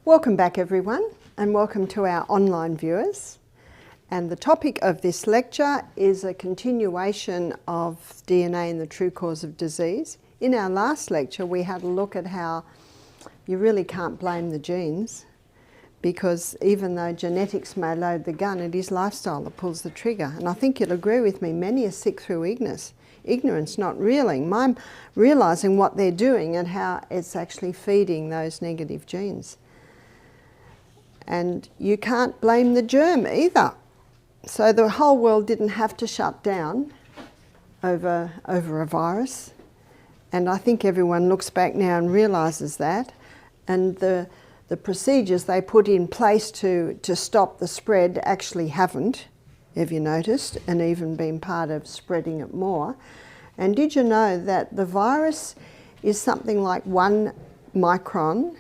Welcome back everyone, and welcome to our online viewers. And the topic of this lecture is a continuation of DNA and the true cause of disease. In our last lecture we had a look at how you really can't blame the genes, because even though genetics may load the gun, it is lifestyle that pulls the trigger. And I think you'll agree with me, many are sick through ignorance, not realising what they're doing and how it's actually feeding those negative genes. And you can't blame the germ either. So the whole world didn't have to shut down over a virus. And I think everyone looks back now and realises that. And the procedures they put in place to stop the spread actually haven't, have you noticed, and even been part of spreading it more. And did you know that the virus is something like 1 micron,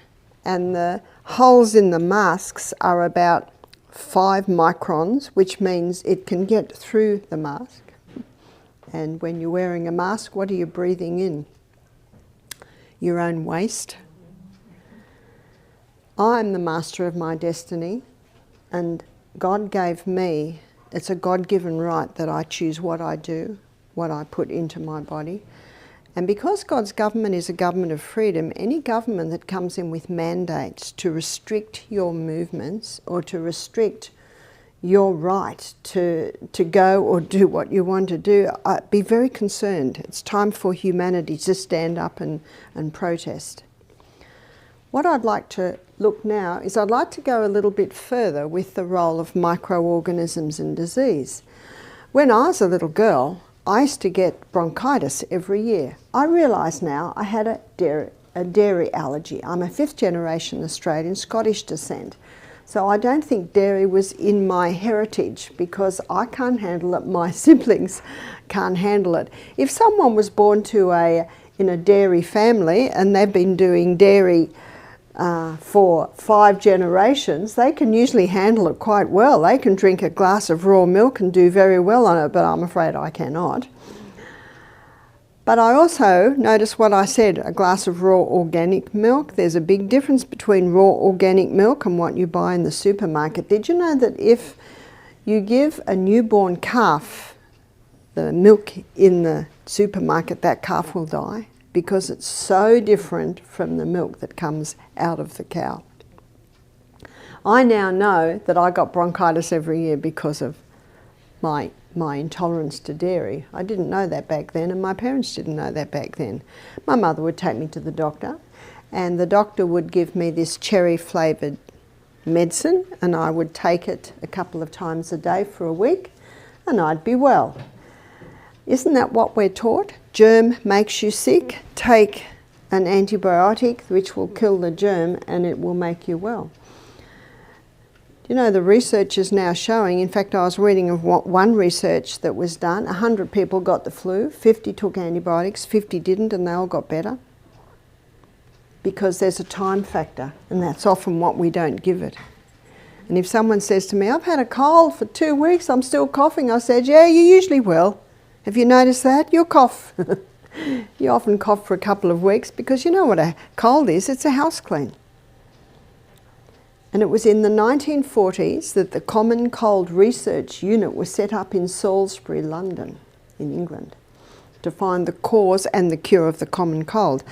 and the holes in the masks are about 5 microns, which means it can get through the mask. And when you're wearing a mask, what are you breathing in? Your own waste. I'm the master of my destiny, and God gave me, it's a God-given right that I choose what I do, what I put into my body. And because God's government is a government of freedom, any government that comes in with mandates to restrict your movements or to restrict your right to go or do what you want to do, be very concerned. It's time for humanity to stand up and protest. What I'd like to look now is I'd like to go a little bit further with the role of microorganisms in disease. When I was a little girl, I used to get bronchitis every year. I realise now I had a dairy allergy. I'm a 5th generation Australian, Scottish descent. So I don't think dairy was in my heritage, because I can't handle it, my siblings can't handle it. If someone was born in a dairy family and they've been doing dairy for 5 generations, they can usually handle it quite well. They can drink a glass of raw milk and do very well on it, but I'm afraid I cannot. But I also notice what I said, a glass of raw organic milk. There's a big difference between raw organic milk and what you buy in the supermarket. Did you know that if you give a newborn calf the milk in the supermarket, that calf will die? Because it's so different from the milk that comes out of the cow. I now know that I got bronchitis every year because of my intolerance to dairy. I didn't know that back then, and my parents didn't know that back then. My mother would take me to the doctor, and the doctor would give me this cherry flavoured medicine, and I would take it a couple of times a day for a week, and I'd be well. Isn't that what we're taught? Germ makes you sick, take an antibiotic which will kill the germ and it will make you well. You know, the research is now showing, in fact I was reading of one research that was done, 100 people got the flu, 50 took antibiotics, 50 didn't, and they all got better. Because there's a time factor, and that's often what we don't give it. And if someone says to me, I've had a cold for 2 weeks, I'm still coughing, I said, yeah, you usually will. Have you noticed that? You'll cough. You often cough for a couple of weeks, because you know what a cold is, it's a house clean. And it was in the 1940s that the Common Cold Research Unit was set up in Salisbury, London, in England, to find the cause and the cure of the common cold.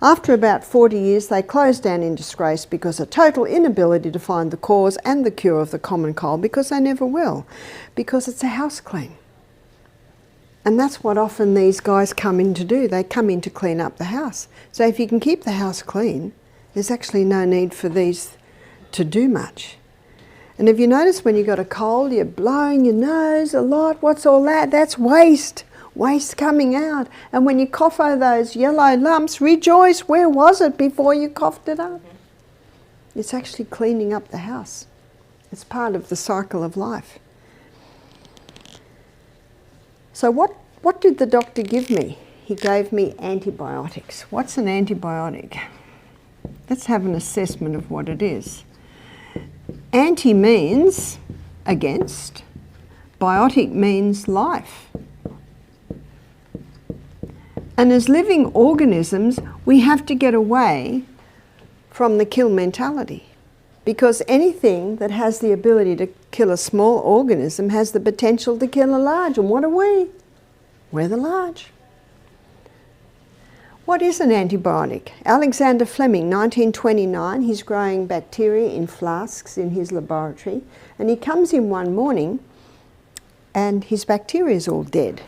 After about 40 years, they closed down in disgrace because of total inability to find the cause and the cure of the common cold, because they never will, because it's a house clean. And that's what often these guys come in to do. They come in to clean up the house. So if you can keep the house clean, there's actually no need for these to do much. And if you notice when you've got a cold, you're blowing your nose a lot. What's all that? That's waste. Waste coming out. And when you cough over those yellow lumps, rejoice, where was it before you coughed it up? It's actually cleaning up the house. It's part of the cycle of life. So what did the doctor give me? He gave me antibiotics. What's an antibiotic? Let's have an assessment of what it is. Anti means against. Biotic means life. And as living organisms, we have to get away from the kill mentality. because anything that has the ability to kill a small organism has the potential to kill a large. And what are we? We're the large. What is an antibiotic? Alexander Fleming, 1929, he's growing bacteria in flasks in his laboratory, and he comes in one morning and his bacteria is all dead.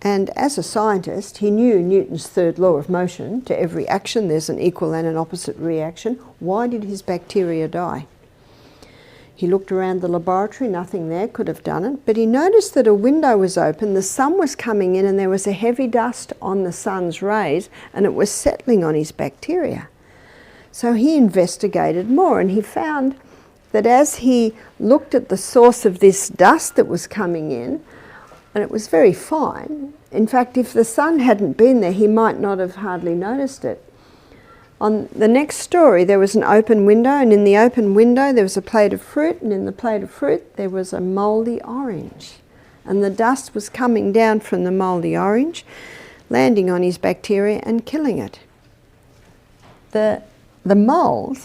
And as a scientist, he knew Newton's third law of motion. To every action there's an equal and an opposite reaction. Why did his bacteria die? He looked around the laboratory, nothing there could have done it, but he noticed that a window was open, the sun was coming in, and there was a heavy dust on the sun's rays, and it was settling on his bacteria. So he investigated more, and he found that as he looked at the source of this dust that was coming in, and it was very fine. In fact, if the sun hadn't been there, he might not have hardly noticed it. On the next story, there was an open window, and in the open window there was a plate of fruit, and in the plate of fruit there was a mouldy orange. And the dust was coming down from the mouldy orange, landing on his bacteria and killing it. The mould,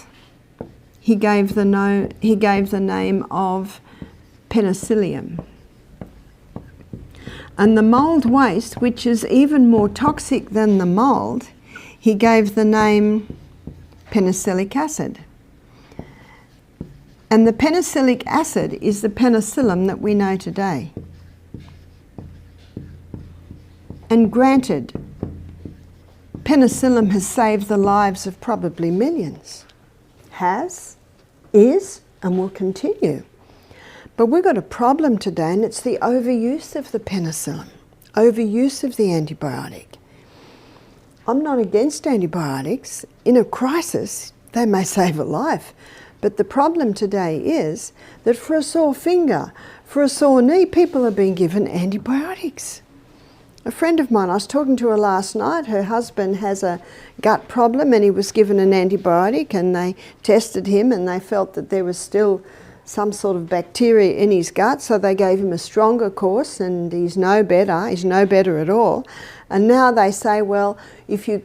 he gave the name of penicillium. And the mould waste, which is even more toxic than the mould, he gave the name penicillic acid. And the penicillic acid is the penicillin that we know today. And granted, penicillin has saved the lives of probably millions. Has, is, and will continue. But we've got a problem today, and it's the overuse of the penicillin, overuse of the antibiotic. I'm not against antibiotics. In a crisis, they may save a life. But the problem today is that for a sore finger, for a sore knee, people are being given antibiotics. A friend of mine, I was talking to her last night, her husband has a gut problem and he was given an antibiotic, and they tested him and they felt that there was still some sort of bacteria in his gut, so they gave him a stronger course, and he's no better at all. And now they say, well, if you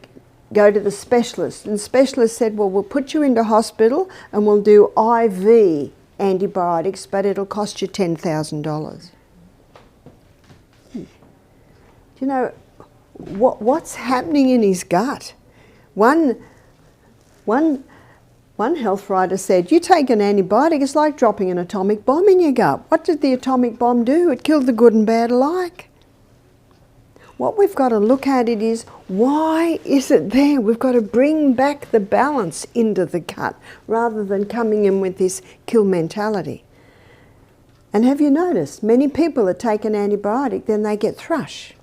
go to the specialist, and the specialist said, well, we'll put you into hospital and we'll do IV antibiotics, but it'll cost you $10,000. You know, what's happening in his gut? One health writer said, you take an antibiotic, it's like dropping an atomic bomb in your gut. What did the atomic bomb do? It killed the good and bad alike. What we've got to look at it is, why is it there? We've got to bring back the balance into the gut rather than coming in with this kill mentality. And have you noticed, many people that take an antibiotic, then they get thrush.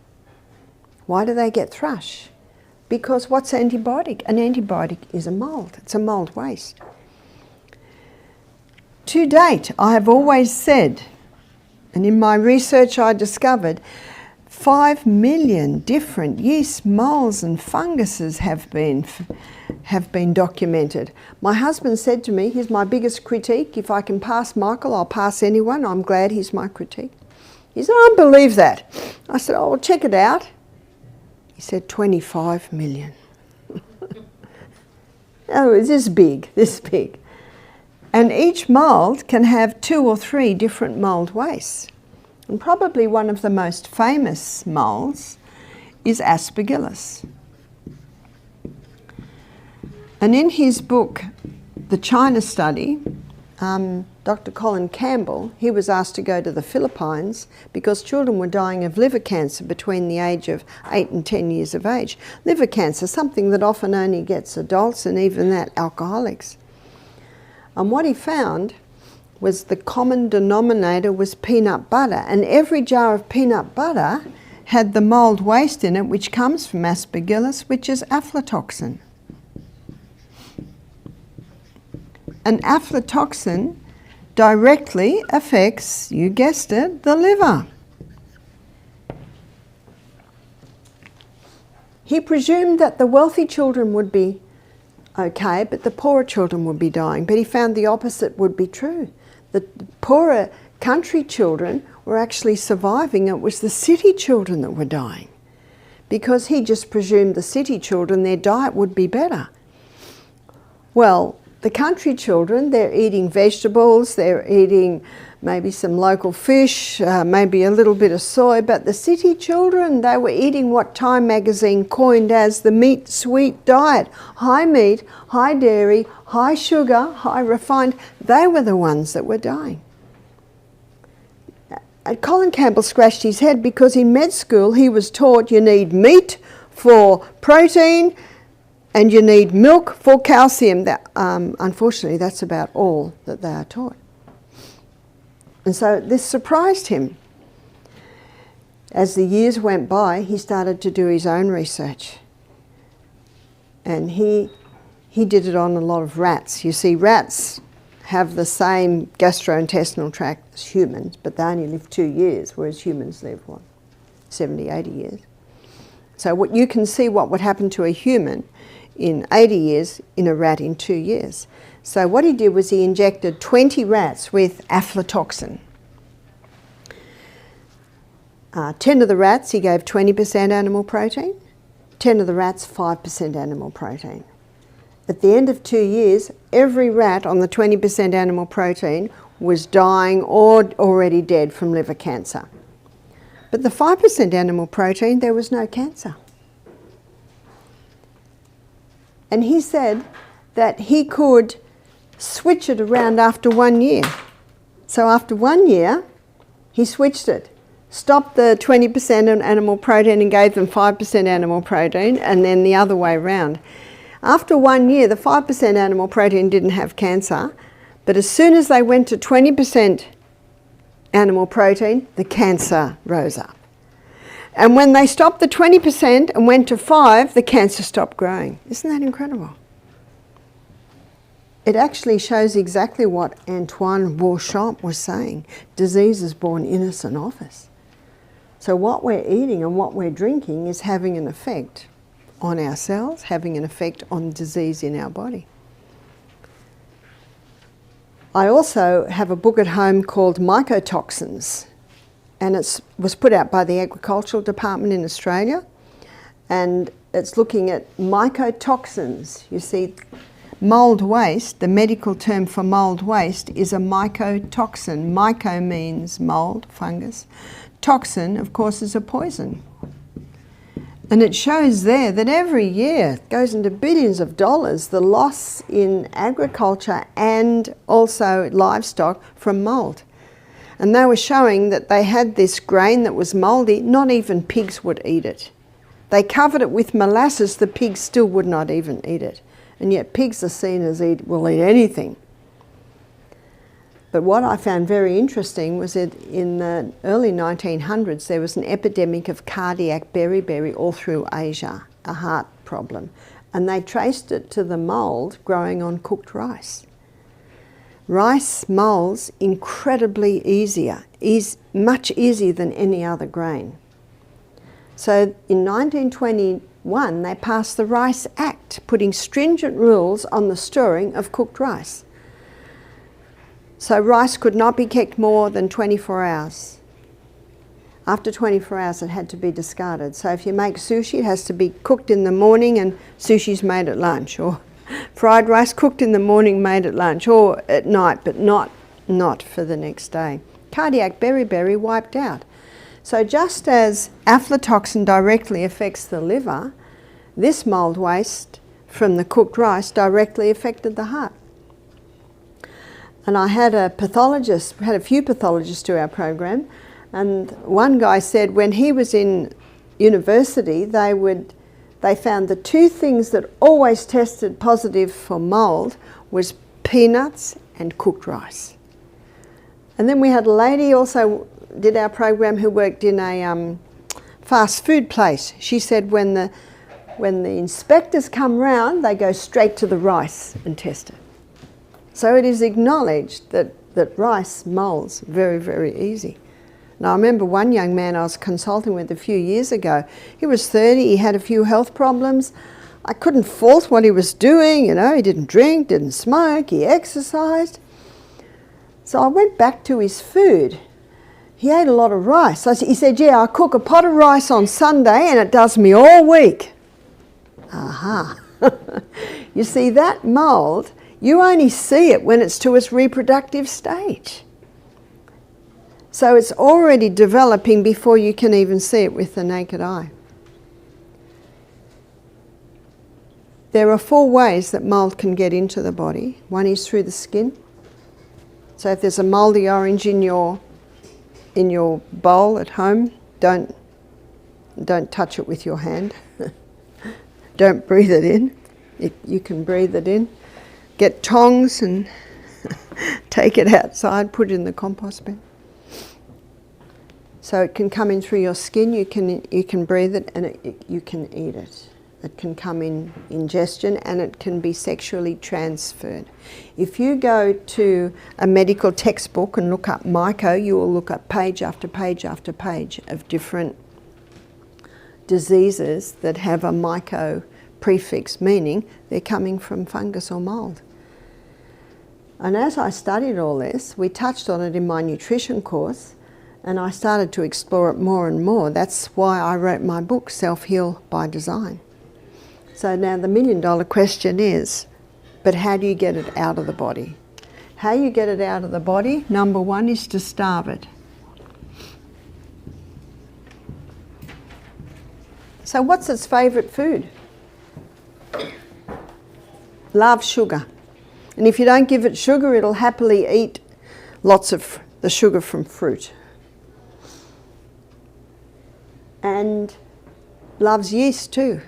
Why do they get thrush? Because what's antibiotic? An antibiotic is a mould. It's a mould waste. To date, I have always said, and in my research I discovered, 5 million different yeasts, molds and funguses have been documented. My husband said to me, here's my biggest critique. If I can pass Michael, I'll pass anyone. I'm glad he's my critique. He said, I don't believe that. I said, oh, well, check it out. He said 25 million. Oh, it's this big. And each mould can have 2 or 3 different mould wastes. And probably one of the most famous moulds is Aspergillus. And in his book, The China Study, Dr. Colin Campbell, he was asked to go to the Philippines because children were dying of liver cancer between the age of 8 and 10 years of age. Liver cancer, something that often only gets adults, and even that, alcoholics. And what he found was the common denominator was peanut butter, and every jar of peanut butter had the mould waste in it, which comes from Aspergillus, which is aflatoxin. And aflatoxin directly affects, you guessed it, the liver. He presumed that the wealthy children would be okay, but the poorer children would be dying. But he found the opposite would be true. The poorer country children were actually surviving. It was the city children that were dying, because he just presumed the city children, their diet would be better. Well, the country children, they're eating vegetables, they're eating maybe some local fish, maybe a little bit of soy, but the city children, they were eating what Time magazine coined as the meat sweet diet. High meat, high dairy, high sugar, high refined. They were the ones that were dying. And Colin Campbell scratched his head because in med school he was taught you need meat for protein and you need milk for calcium. That, unfortunately, that's about all that they are taught. And so this surprised him. As the years went by, he started to do his own research. And he did it on a lot of rats. You see, rats have the same gastrointestinal tract as humans, but they only live 2 years, whereas humans live, 70, 80 years. So what you can see what would happen to a human in 80 years in a rat in 2 years. So what he did was he injected 20 rats with aflatoxin. 10 of the rats he gave 20% animal protein, 10 of the rats 5% animal protein. At the end of 2 years, every rat on the 20% animal protein was dying or already dead from liver cancer. But the 5% animal protein, there was no cancer. And he said that he could switch it around after 1 year. So after 1 year, he switched it. Stopped the 20% animal protein and gave them 5% animal protein, and then the other way around. After 1 year, the 5% animal protein didn't have cancer, but as soon as they went to 20% animal protein, the cancer rose up. And when they stopped the 20% and went to 5%, the cancer stopped growing. Isn't that incredible? It actually shows exactly what Antoine Beauchamp was saying. Disease is born innocent of us. So what we're eating and what we're drinking is having an effect on our cells, having an effect on disease in our body. I also have a book at home called Mycotoxins, and it was put out by the Agricultural Department in Australia, and it's looking at mycotoxins. You see, mould waste, the medical term for mould waste, is a mycotoxin. Myco means mould, fungus. Toxin, of course, is a poison. And it shows there that every year it goes into billions of dollars, the loss in agriculture and also livestock from mould. And they were showing that they had this grain that was mouldy, not even pigs would eat it. They covered it with molasses, the pigs still would not even eat it. And yet pigs are seen as will eat anything. But what I found very interesting was that in the early 1900s there was an epidemic of cardiac beriberi all through Asia, a heart problem. And they traced it to the mould growing on cooked rice. Rice moulds incredibly much easier than any other grain. So in 1921 they passed the Rice Act, putting stringent rules on the storing of cooked rice. So rice could not be kept more than 24 hours. After 24 hours it had to be discarded. So if you make sushi, it has to be cooked in the morning and sushi's made at lunch, or fried rice cooked in the morning, made at lunch, or at night, but not for the next day. Cardiac beriberi wiped out. So just as aflatoxin directly affects the liver, this mould waste from the cooked rice directly affected the heart. And I had a pathologist, we had a few pathologists do our program, and one guy said when he was in university, they found the two things that always tested positive for mould was peanuts and cooked rice. And then we had a lady also did our program who worked in a fast food place. She said when the inspectors come round, they go straight to the rice and test it. So it is acknowledged that rice moulds very, very easy. Now I remember one young man I was consulting with a few years ago. He was 30, he had a few health problems. I couldn't fault what he was doing, he didn't drink, didn't smoke, he exercised. So I went back to his food. He ate a lot of rice. He said, yeah, I cook a pot of rice on Sunday and it does me all week. Aha. You see, that mould, You only see it when it's to its reproductive stage. So it's already developing before you can even see it with the naked eye. There are 4 ways that mould can get into the body. One is through the skin. So if there's a mouldy orange in your bowl at home, don't touch it with your hand. Don't breathe it in. You can breathe it in. Get tongs and take it outside, put it in the compost bin. So it can come in through your skin, you can breathe it, and you can eat it. It can come in ingestion, and it can be sexually transferred. If you go to a medical textbook and look up myco, you will look up page after page after page of different diseases that have a myco prefix, meaning they're coming from fungus or mould. And as I studied all this, we touched on it in my nutrition course, and I started to explore it more and more. That's why I wrote my book, Self-Heal by Design. So now the $1 million question is, but how do you get it out of the body? How you get it out of the body, number 1 is to starve it. So what's its favourite food? Loves sugar. And if you don't give it sugar, it'll happily eat lots of the sugar from fruit. And loves yeast too.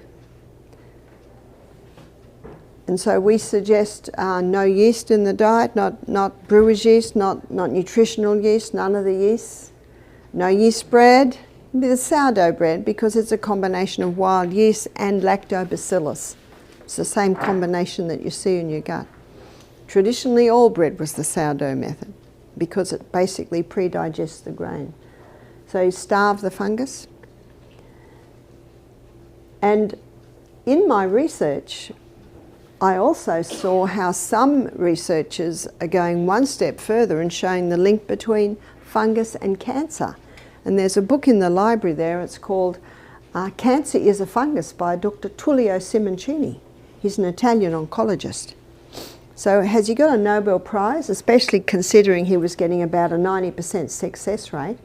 And so we suggest no yeast in the diet, not brewer's yeast, not nutritional yeast, none of the yeasts. No yeast bread, the sourdough bread, because it's a combination of wild yeast and lactobacillus. It's the same combination that you see in your gut. Traditionally, all bread was the sourdough method because it basically pre-digests the grain. So you starve the fungus. And in my research, I also saw how some researchers are going one step further and showing the link between fungus and cancer. And there's a book in the library there, it's called Cancer is a Fungus by Dr. Tullio Simoncini. He's an Italian oncologist. So has he got a Nobel Prize, especially considering he was getting about a 90% success rate?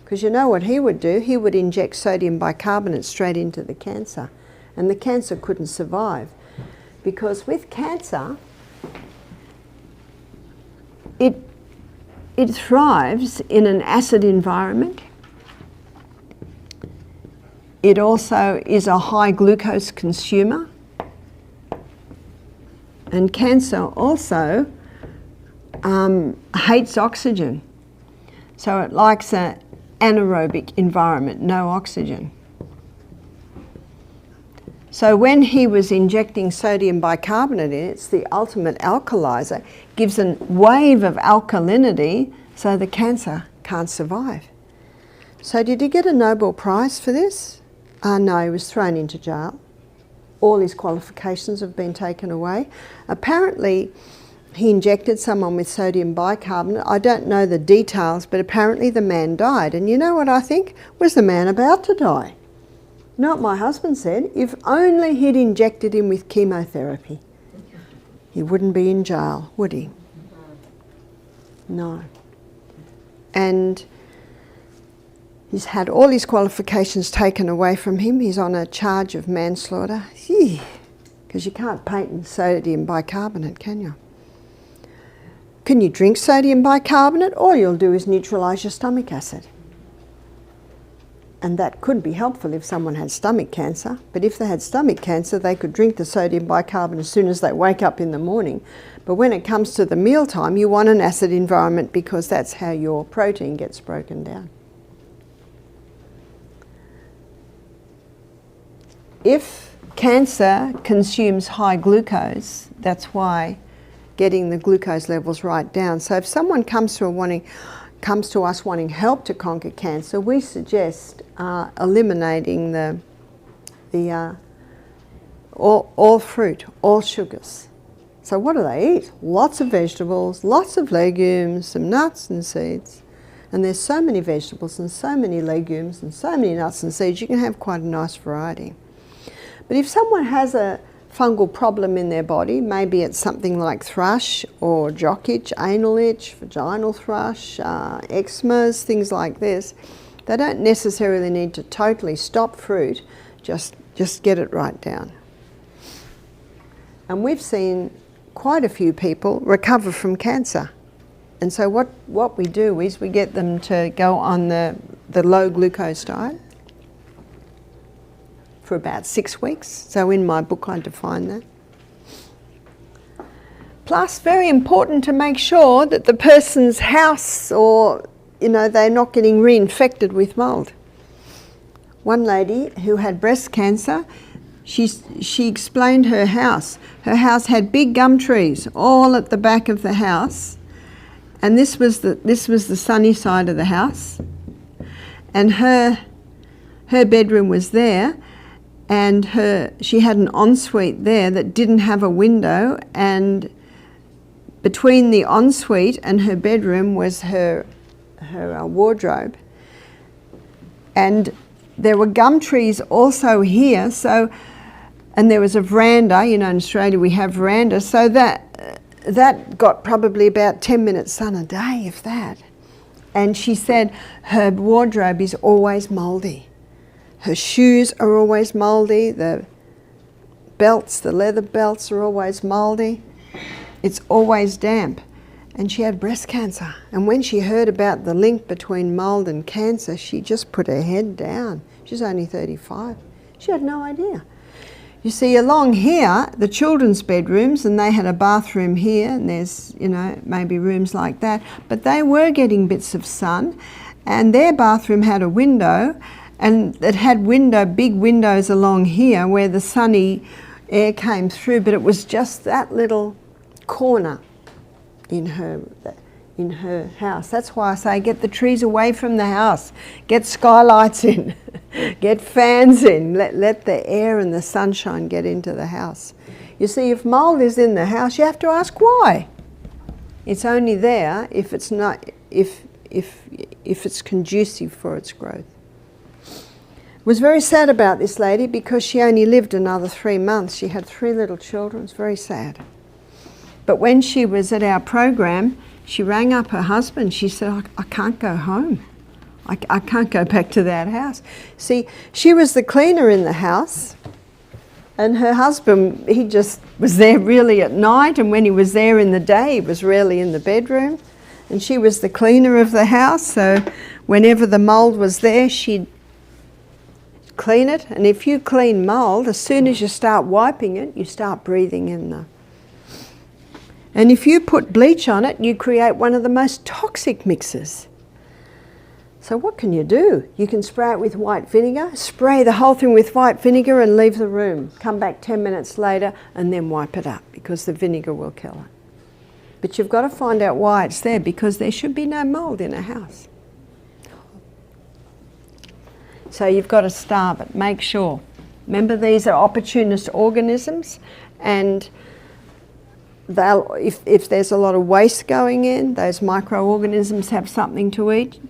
Because you know what he would do? He would inject sodium bicarbonate straight into the cancer, and the cancer couldn't survive. Because with cancer, it thrives in an acid environment. It also is a high glucose consumer. And cancer also hates oxygen. So it likes an anaerobic environment, no oxygen. So when he was injecting sodium bicarbonate in, it's the ultimate alkalizer, gives a wave of alkalinity so the cancer can't survive. So did he get a Nobel Prize for this? No, he was thrown into jail. All his qualifications have been taken away. Apparently, he injected someone with sodium bicarbonate. I don't know the details, but apparently the man died. And you know what I think? Was the man about to die? Not my husband said, if only he'd injected him with chemotherapy. He wouldn't be in jail, would he? No. And he's had all his qualifications taken away from him. He's on a charge of manslaughter. Because you can't patent sodium bicarbonate, can you? Can you drink sodium bicarbonate? All you'll do is neutralise your stomach acid. And that could be helpful if someone had stomach cancer. But if they had stomach cancer, they could drink the sodium bicarbonate as soon as they wake up in the morning. But when it comes to the mealtime, you want an acid environment because that's how your protein gets broken down. If cancer consumes high glucose, that's why getting the glucose levels right down. So if someone comes to us wanting help to conquer cancer, we suggest eliminating all fruit, all sugars. So what do they eat? Lots of vegetables, lots of legumes, some nuts and seeds. And there's so many vegetables and so many legumes and so many nuts and seeds, you can have quite a nice variety. But if someone has a fungal problem in their body. Maybe it's something like thrush or jock itch, anal itch, vaginal thrush, eczemas, things like this. They don't necessarily need to totally stop fruit, just get it right down. And we've seen quite a few people recover from cancer. And so what we do is we get them to go on the low glucose diet for about 6 weeks. So in my book I define that. Plus, very important to make sure that the person's house or, they're not getting reinfected with mold. One lady who had breast cancer, she explained her house. Her house had big gum trees all at the back of the house, and this was the sunny side of the house, and her bedroom was there, and she had an ensuite there that didn't have a window, and between the ensuite and her bedroom was her wardrobe, and there were gum trees also here. So, and there was a veranda. In Australia we have verandas, so that got probably about 10 minutes sun a day, if that. And she said her wardrobe is always mouldy. Her shoes are always mouldy. The belts, the leather belts are always mouldy. It's always damp. And she had breast cancer. And when she heard about the link between mould and cancer, she just put her head down. She's only 35. She had no idea. You see, along here, the children's bedrooms, and they had a bathroom here, and there's, maybe rooms like that, but they were getting bits of sun, and their bathroom had a window, and it had big windows along here where the sunny air came through, but it was just that little corner in her house. That's why I say get the trees away from the house, get skylights in, get fans in, let the air and the sunshine get into the house. You see, if mould is in the house, you have to ask why. It's only there if it's not, if it's conducive for its growth. Was very sad about this lady because she only lived another 3 months. She had 3 little children. It's very sad. But when she was at our program, she rang up her husband. She said, I can't go home. I can't go back to that house. See, she was the cleaner in the house, and her husband, he just was there really at night, and when he was there in the day, he was rarely in the bedroom. And she was the cleaner of the house, so whenever the mould was there, she'd clean it. And if you clean mould, as soon as you start wiping it, you start breathing in the... And if you put bleach on it, you create one of the most toxic mixes. So what can you do? You can spray it with white vinegar, spray the whole thing with white vinegar and leave the room. Come back 10 minutes later and then wipe it up because the vinegar will kill it. But you've got to find out why it's there, because there should be no mould in a house. So you've got to starve it, make sure. Remember, these are opportunist organisms, and if there's a lot of waste going in, those microorganisms have something to eat.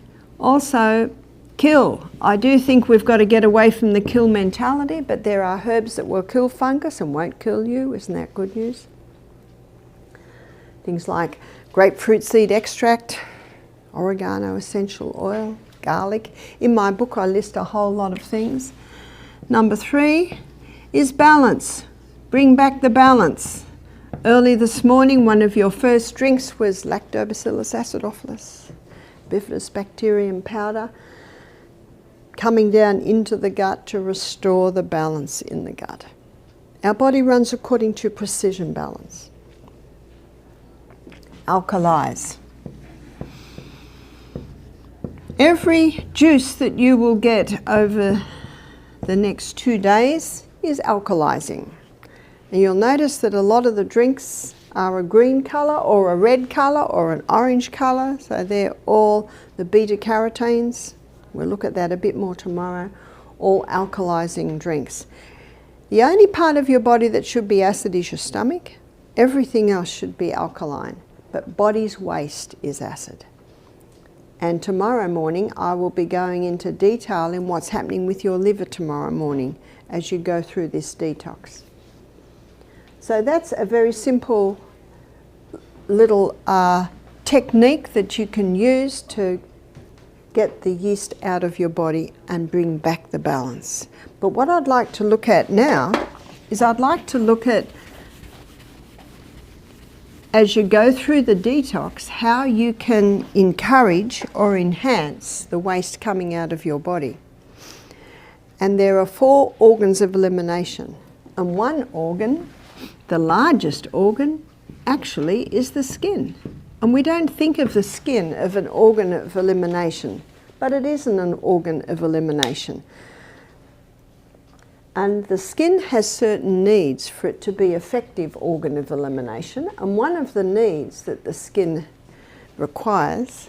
Also, kill. I do think we've got to get away from the kill mentality, but there are herbs that will kill fungus and won't kill you. Isn't that good news? Things like grapefruit seed extract, oregano essential oil, garlic. In my book I list a whole lot of things. Number 3 is balance. Bring back the balance. Early this morning, one of your first drinks was Lactobacillus acidophilus, bifidobacterium powder, coming down into the gut to restore the balance in the gut. Our body runs according to precision balance. Alkalize. Every juice that you will get over the next 2 days is alkalizing. And you'll notice that a lot of the drinks are a green colour or a red colour or an orange colour. So they're all the beta-carotenes. We'll look at that a bit more tomorrow. All alkalizing drinks. The only part of your body that should be acid is your stomach. Everything else should be alkaline. But body's waste is acid. And tomorrow morning I will be going into detail in what's happening with your liver tomorrow morning as you go through this detox. So that's a very simple little technique that you can use to get the yeast out of your body and bring back the balance. But what I'd like to look at now is I'd like to look at, as you go through the detox, how you can encourage or enhance the waste coming out of your body. And there are 4 organs of elimination. And one organ, the largest organ, actually is the skin. And we don't think of the skin as an organ of elimination, but it isn't an organ of elimination. And the skin has certain needs for it to be effective organ of elimination. And one of the needs that the skin requires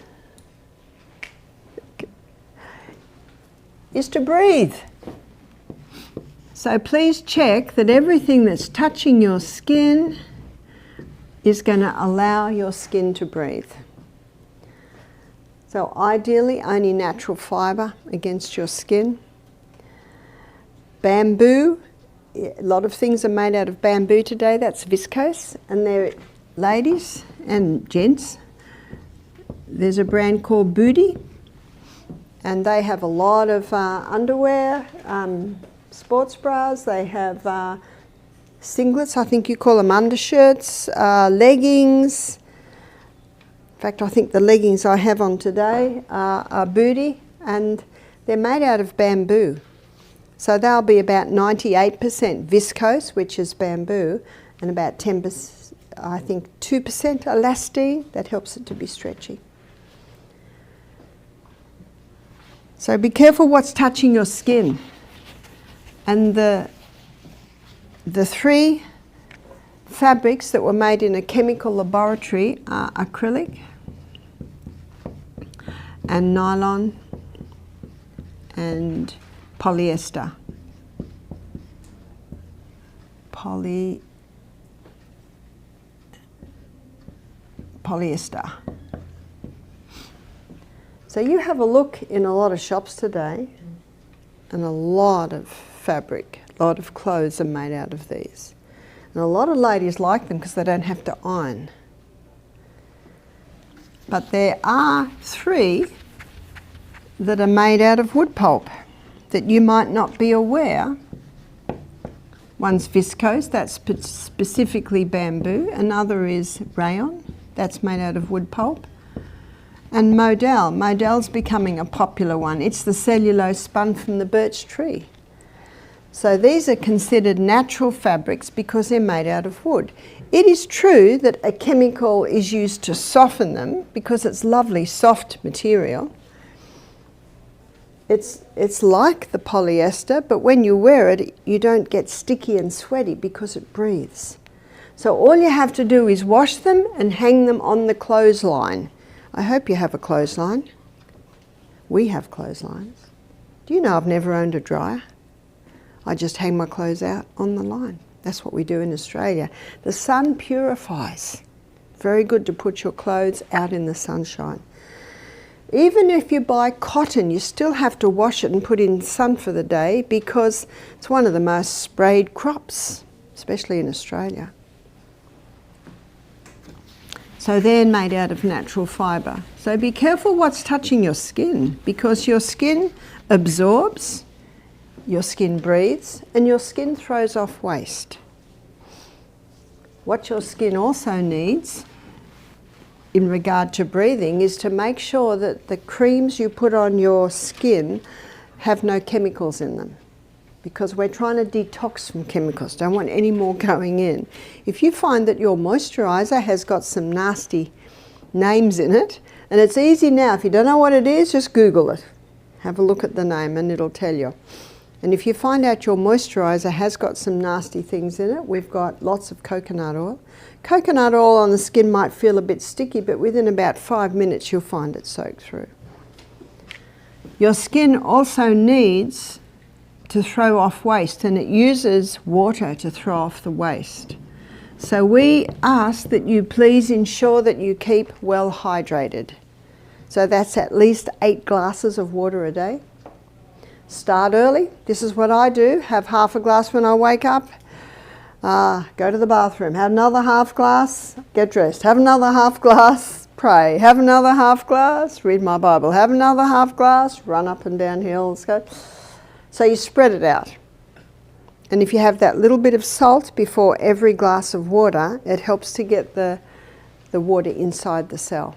is to breathe. So please check that everything that's touching your skin is going to allow your skin to breathe. So ideally only natural fibre against your skin. Bamboo, a lot of things are made out of bamboo today, that's viscose. And there, ladies and gents, there's a brand called Booty, and they have a lot of underwear, sports bras, they have singlets, I think you call them undershirts, leggings. In fact, I think the leggings I have on today are Booty, and they're made out of bamboo. So they'll be about 98% viscose, which is bamboo, and about 10%, I think 2% elastine. That helps it to be stretchy. So be careful what's touching your skin. And the 3 fabrics that were made in a chemical laboratory are acrylic and nylon and polyester. Polyester. So you have a look in a lot of shops today, and a lot of fabric, a lot of clothes are made out of these. And a lot of ladies like them because they don't have to iron. But there are 3 that are made out of wood pulp that you might not be aware. One's viscose, that's specifically bamboo. Another is rayon, that's made out of wood pulp. And modal. Modal's becoming a popular one. It's the cellulose spun from the birch tree. So these are considered natural fabrics because they're made out of wood. It is true that a chemical is used to soften them because it's lovely soft material. It's like the polyester, but when you wear it, you don't get sticky and sweaty because it breathes. So all you have to do is wash them and hang them on the clothesline. I hope you have a clothesline. We have clotheslines. Do you know I've never owned a dryer? I just hang my clothes out on the line. That's what we do in Australia. The sun purifies. Very good to put your clothes out in the sunshine. Even if you buy cotton, you still have to wash it and put it in the sun for the day because it's one of the most sprayed crops, especially in Australia. So they're made out of natural fibre. So be careful what's touching your skin because your skin absorbs, your skin breathes, and your skin throws off waste. What your skin also needs in regard to breathing is to make sure that the creams you put on your skin have no chemicals in them, because we're trying to detox from chemicals, don't want any more going in. If you find that your moisturiser has got some nasty names in it, and it's easy now, if you don't know what it is, just Google it. Have a look at the name and it'll tell you. And if you find out your moisturiser has got some nasty things in it, we've got lots of coconut oil. Coconut oil on the skin might feel a bit sticky, but within about 5 minutes you'll find it soaked through. Your skin also needs to throw off waste, and it uses water to throw off the waste. So we ask that you please ensure that you keep well hydrated. So that's at least 8 glasses of water a day. Start early. This is what I do. Have half a glass when I wake up, Go to the bathroom, have another half glass, get dressed, have another half glass, pray, have another half glass, read my Bible, have another half glass, run up and down hills. Go. So you spread it out. And if you have that little bit of salt before every glass of water, it helps to get the water inside the cell.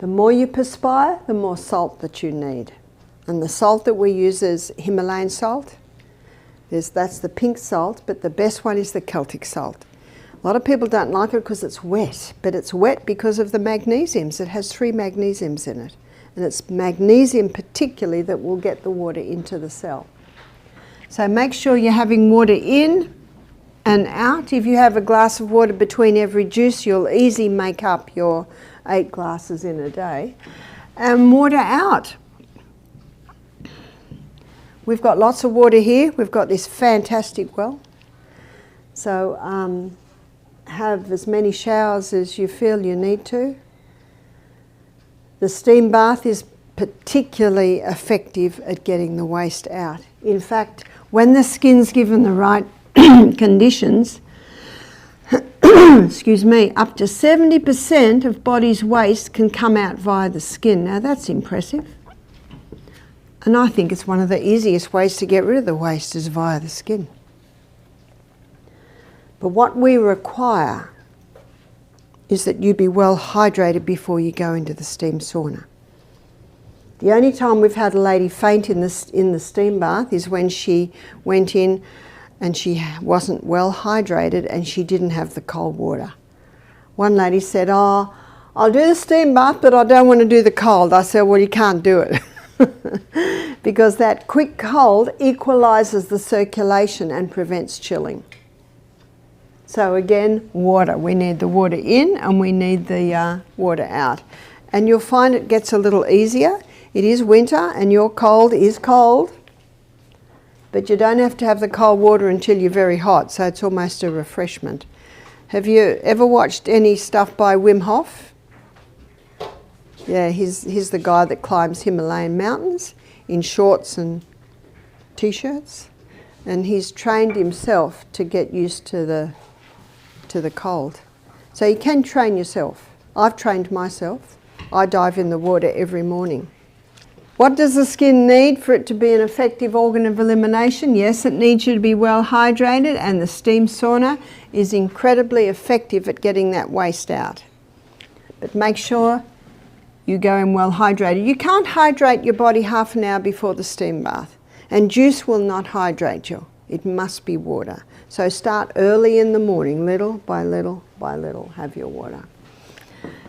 The more you perspire, the more salt that you need. And the salt that we use is Himalayan salt. That's the pink salt, but the best one is the Celtic salt. A lot of people don't like it because it's wet, but it's wet because of the magnesiums. It has 3 magnesiums in it. And it's magnesium particularly that will get the water into the cell. So make sure you're having water in and out. If you have a glass of water between every juice, you'll easily make up your 8 glasses in a day. And water out. We've got lots of water here. We've got this fantastic well. So have as many showers as you feel you need to. The steam bath is particularly effective at getting the waste out. In fact, when the skin's given the right conditions, excuse me, up to 70% of body's waste can come out via the skin. Now that's impressive. And I think it's one of the easiest ways to get rid of the waste is via the skin. But what we require is that you be well hydrated before you go into the steam sauna. The only time we've had a lady faint in the steam bath is when she went in and she wasn't well hydrated and she didn't have the cold water. One lady said, "Oh, I'll do the steam bath, but I don't want to do the cold." I said, "Well, you can't do it." Because that quick cold equalizes the circulation and prevents chilling. So again, water. We need the water in and we need the water out. And you'll find it gets a little easier. It is winter and your cold is cold, but you don't have to have the cold water until you're very hot, so it's almost a refreshment. Have you ever watched any stuff by Wim Hof? Yeah, he's the guy that climbs Himalayan mountains in shorts and t-shirts, and he's trained himself to get used to the cold. So you can train yourself. I've trained myself. I dive in the water every morning. What does the skin need for it to be an effective organ of elimination? Yes, it needs you to be well hydrated, and the steam sauna is incredibly effective at getting that waste out. But make sure you go in well hydrated. You can't hydrate your body half an hour before the steam bath, and juice will not hydrate you. It must be water. So start early in the morning, little by little by little, have your water.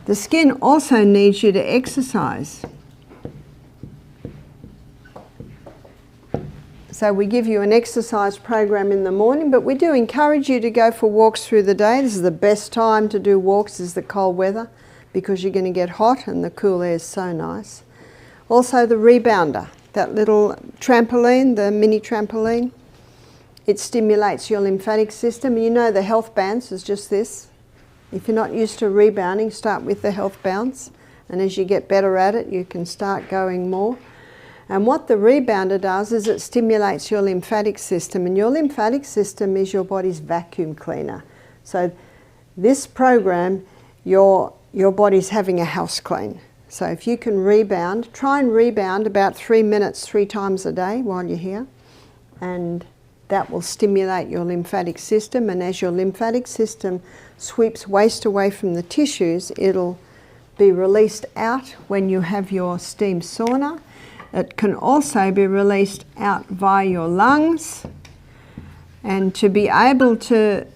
The skin also needs you to exercise. So we give you an exercise program in the morning, but we do encourage you to go for walks through the day. This is the best time to do walks, is the cold weather, because you're going to get hot and the cool air is so nice. Also the rebounder, that little trampoline, the mini trampoline, it stimulates your lymphatic system. You know the health bounce is just this. If you're not used to rebounding, start with the health bounce, and as you get better at it, you can start going more. And what the rebounder does is it stimulates your lymphatic system, and your lymphatic system is your body's vacuum cleaner. So this program, your body's having a house clean. So if you can rebound, try and rebound about 3 minutes 3 times a day while you're here, and that will stimulate your lymphatic system. And as your lymphatic system sweeps waste away from the tissues, it'll be released out when you have your steam sauna. It can also be released out via your lungs, and to be able to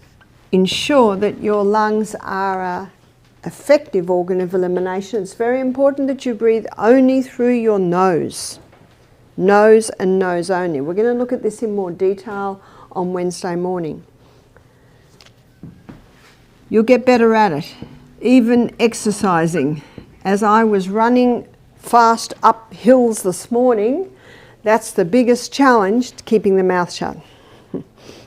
ensure that your lungs are an effective organ of elimination, it's very important that you breathe only through your nose. Nose and nose only. We're going to look at this in more detail on Wednesday morning. You'll get better at it, even exercising. As I was running fast up hills this morning, that's the biggest challenge, keeping the mouth shut.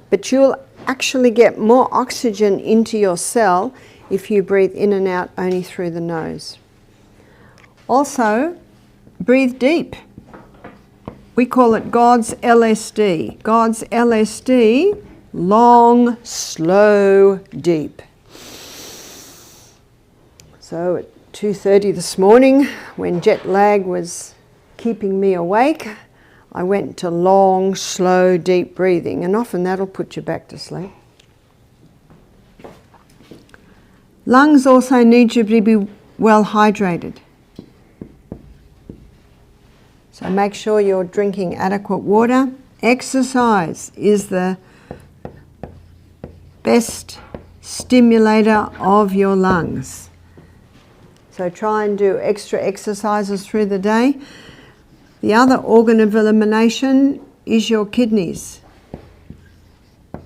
But you'll actually get more oxygen into your cell if you breathe in and out only through the nose. Also, breathe deep. We call it God's LSD. God's LSD long, slow, deep. So at 2:30 this morning, when jet lag was keeping me awake, I went to long, slow, deep breathing, and often that'll put you back to sleep. Lungs also need you to be well hydrated. So make sure you're drinking adequate water. Exercise is the best stimulator of your lungs. So try and do extra exercises through the day. The other organ of elimination is your kidneys.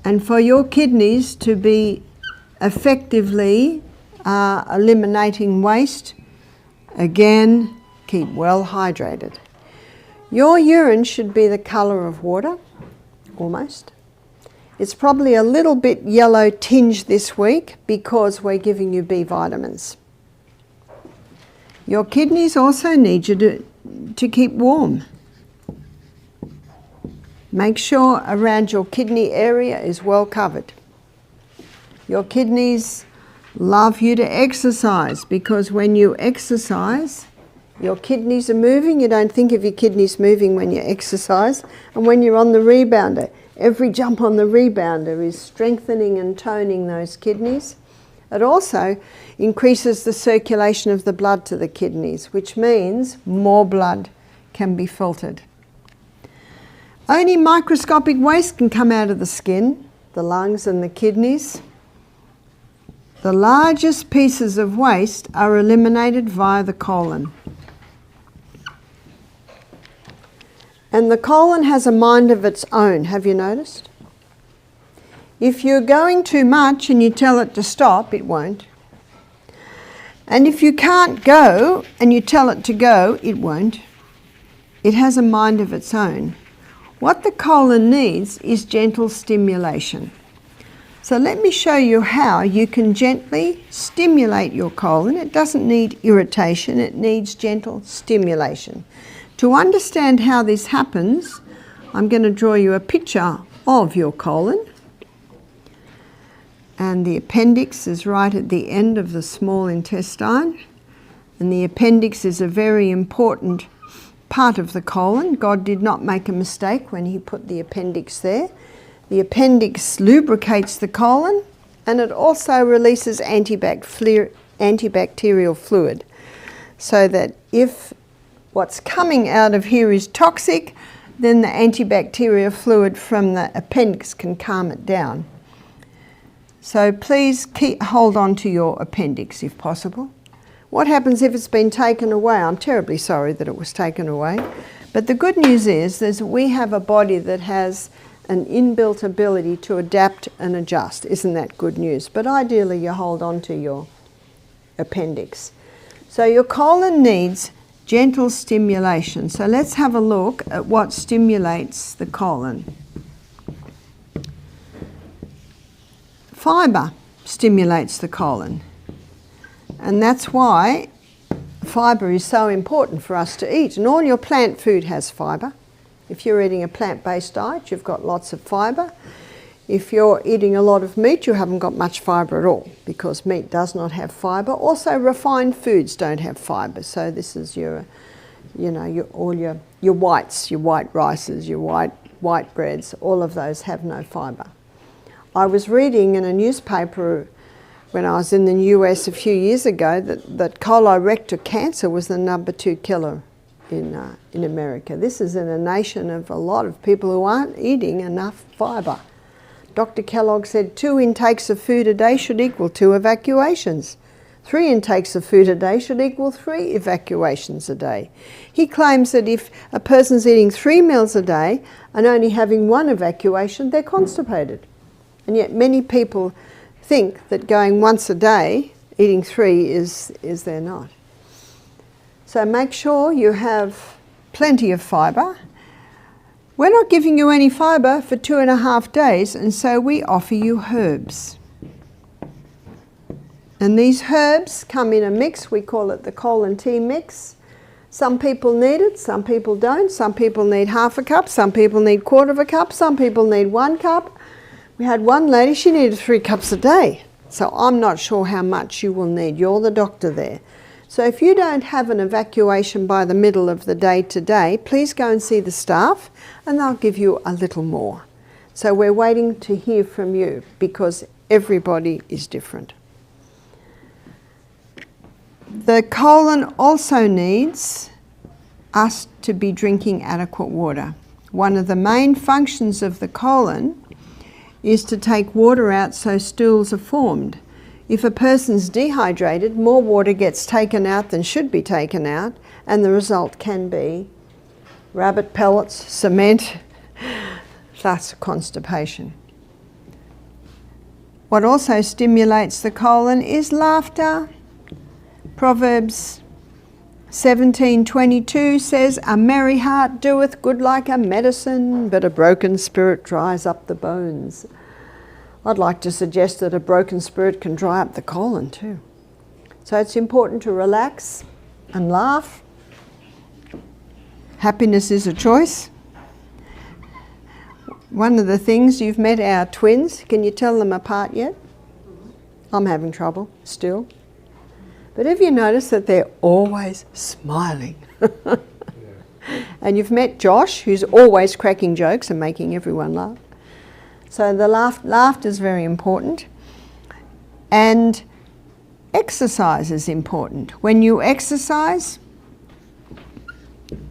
And for your kidneys to be effectively eliminating waste, again, keep well hydrated. Your urine should be the colour of water, almost. It's probably a little bit yellow tinged this week because we're giving you B vitamins. Your kidneys also need you to keep warm. Make sure around your kidney area is well covered. Your kidneys love you to exercise because when you exercise, your kidneys are moving. You don't think of your kidneys moving when you exercise. And when you're on the rebounder, every jump on the rebounder is strengthening and toning those kidneys. It also increases the circulation of the blood to the kidneys, which means more blood can be filtered. Only microscopic waste can come out of the skin, the lungs and the kidneys. The largest pieces of waste are eliminated via the colon. And the colon has a mind of its own, have you noticed? If you're going too much and you tell it to stop, it won't. And if you can't go and you tell it to go, it won't. It has a mind of its own. What the colon needs is gentle stimulation. So let me show you how you can gently stimulate your colon. It doesn't need irritation, it needs gentle stimulation. To understand how this happens, I'm going to draw you a picture of your colon. And the appendix is right at the end of the small intestine. And the appendix is a very important part of the colon. God did not make a mistake when he put the appendix there. The appendix lubricates the colon, and it also releases antibacterial fluid, so that if what's coming out of here is toxic, then the antibacterial fluid from the appendix can calm it down. So please hold on to your appendix if possible. What happens if it's been taken away? I'm terribly sorry that it was taken away. But the good news is that we have a body that has an inbuilt ability to adapt and adjust. Isn't that good news? But ideally you hold on to your appendix. So your colon needs gentle stimulation. So let's have a look at what stimulates the colon. Fibre stimulates the colon. And that's why fibre is so important for us to eat. And all your plant food has fibre. If you're eating a plant-based diet, you've got lots of fibre. If you're eating a lot of meat, you haven't got much fibre at all, because meat does not have fibre. Also, refined foods don't have fibre. So this is your whites, your white rices, your white breads. All of those have no fibre. I was reading in a newspaper when I was in the US a few years ago that colorectal cancer was the number 2 killer in America. This is in a nation of a lot of people who aren't eating enough fibre. Dr. Kellogg said 2 intakes of food a day should equal 2 evacuations. 3 intakes of food a day should equal 3 evacuations a day. He claims that if a person's eating 3 meals a day and only having 1 evacuation, they're constipated. And yet many people think that going once a day, eating 3 is they're not. So make sure you have plenty of fibre. We're not giving you any fibre for 2.5 days, and so we offer you herbs. And these herbs come in a mix. We call it the colon tea mix. Some people need it, some people don't. Some people need half a cup, some people need 1/4 of a cup, some people need 1 cup. We had one lady, she needed 3 cups a day. So I'm not sure how much you will need. You're the doctor there. So if you don't have an evacuation by the middle of the day today, please go and see the staff and they'll give you a little more. So we're waiting to hear from you because everybody is different. The colon also needs us to be drinking adequate water. One of the main functions of the colon is to take water out so stools are formed. If a person's dehydrated, more water gets taken out than should be taken out, and the result can be rabbit pellets, cement, thus constipation. What also stimulates the colon is laughter. Proverbs 17:22 says, "A merry heart doeth good like a medicine, but a broken spirit dries up the bones." I'd like to suggest that a broken spirit can dry up the colon too. So it's important to relax and laugh. Happiness is a choice. One of the things, you've met our twins. Can you tell them apart yet? I'm having trouble still. But have you noticed that they're always smiling? And you've met Josh, who's always cracking jokes and making everyone laugh. So the laughter is very important. And exercise is important. When you exercise,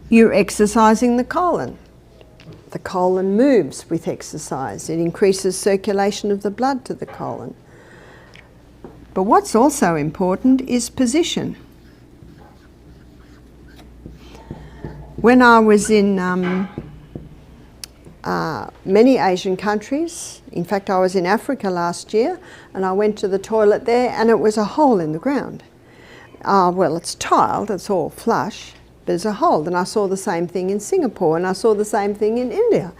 you're exercising the colon. The colon moves with exercise. It increases circulation of the blood to the colon. But what's also important is position. When I was in many Asian countries, in fact I was in Africa last year, and I went to the toilet there and it was a hole in the ground. Well, it's tiled, it's all flush, but there's a hole. And I saw the same thing in Singapore, and I saw the same thing in India.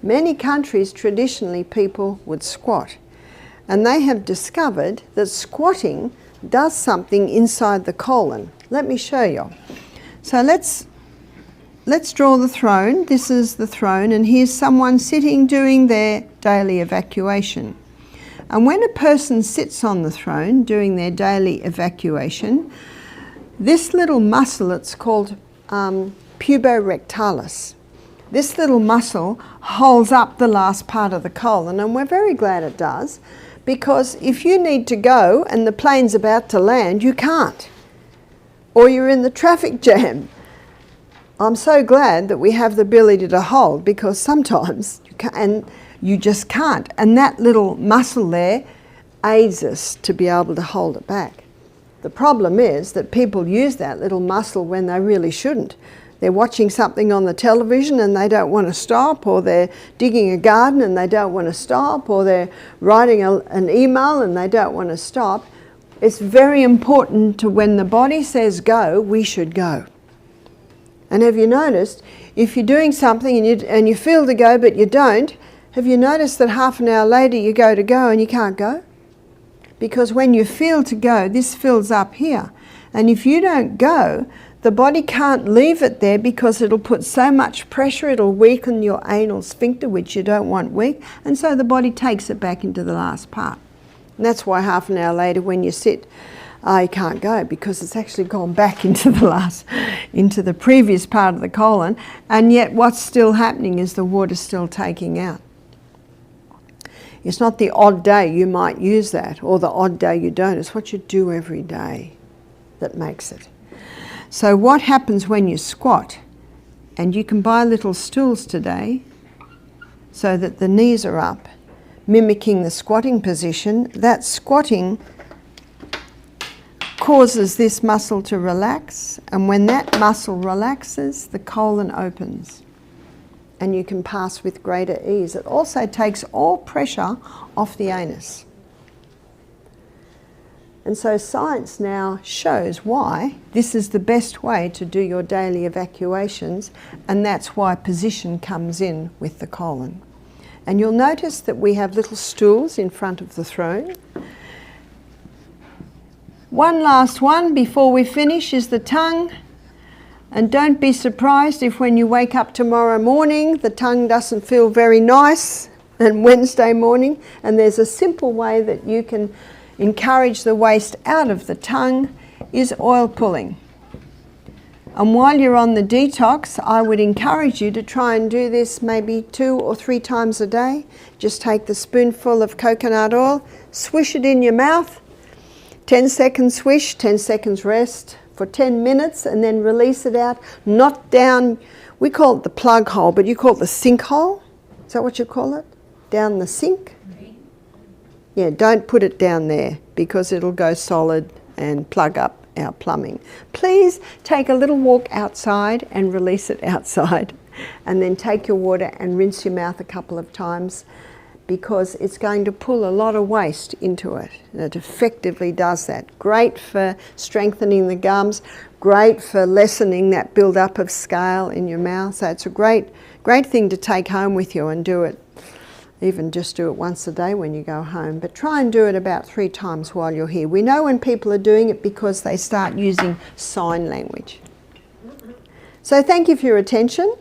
Many countries, traditionally, people would squat. And they have discovered that squatting does something inside the colon. Let me show you. So let's draw the throne. This is the throne, and here's someone sitting doing their daily evacuation. And when a person sits on the throne doing their daily evacuation, this little muscle, it's called puborectalis. This little muscle holds up the last part of the colon, and we're very glad it does, because if you need to go and the plane's about to land, you can't. Or you're in the traffic jam. I'm so glad that we have the ability to hold, because sometimes you can't, and you just can't. And that little muscle there aids us to be able to hold it back. The problem is that people use that little muscle when they really shouldn't. They're watching something on the television and they don't want to stop, or they're digging a garden and they don't want to stop, or they're writing an email and they don't want to stop. It's very important to, when the body says go, we should go. And have you noticed, if you're doing something and you feel to go but you don't, have you noticed that half an hour later you go and you can't go? Because when you feel to go, this fills up here. And if you don't go, the body can't leave it there, because it'll put so much pressure, it'll weaken your anal sphincter, which you don't want weak, and so the body takes it back into the last part. And that's why half an hour later when you sit, you can't go, because it's actually gone back into the previous part of the colon, and yet what's still happening is the water's still taking out. It's not the odd day you might use that, or the odd day you don't. It's what you do every day that makes it. So what happens when you squat? And you can buy little stools today so that the knees are up, mimicking the squatting position. That squatting causes this muscle to relax, and when that muscle relaxes, the colon opens and you can pass with greater ease. It also takes all pressure off the anus. And so science now shows why this is the best way to do your daily evacuations, and that's why position comes in with the colon. And you'll notice that we have little stools in front of the throne. One last one before we finish is the tongue. And don't be surprised if when you wake up tomorrow morning the tongue doesn't feel very nice. and Wednesday morning. And there's a simple way that you can encourage the waste out of the tongue, is oil pulling. And while you're on the detox, I would encourage you to try and do this maybe 2 or 3 times a day. Just take the spoonful of coconut oil, swish it in your mouth, 10 seconds swish, 10 seconds rest for 10 minutes, and then release it out. Not down, we call it the plug hole, but you call it the sink hole. Is that what you call it? Down the sink? Yeah, don't put it down there because it'll go solid and plug up our plumbing. Please take a little walk outside and release it outside, and then take your water and rinse your mouth a couple of times, because it's going to pull a lot of waste into it. It effectively does that. Great for strengthening the gums, great for lessening that build-up of scale in your mouth. So it's a great thing to take home with you and do it. Even just do it once a day when you go home, but try and do it about 3 times while you're here. We know when people are doing it because they start using sign language. So thank you for your attention.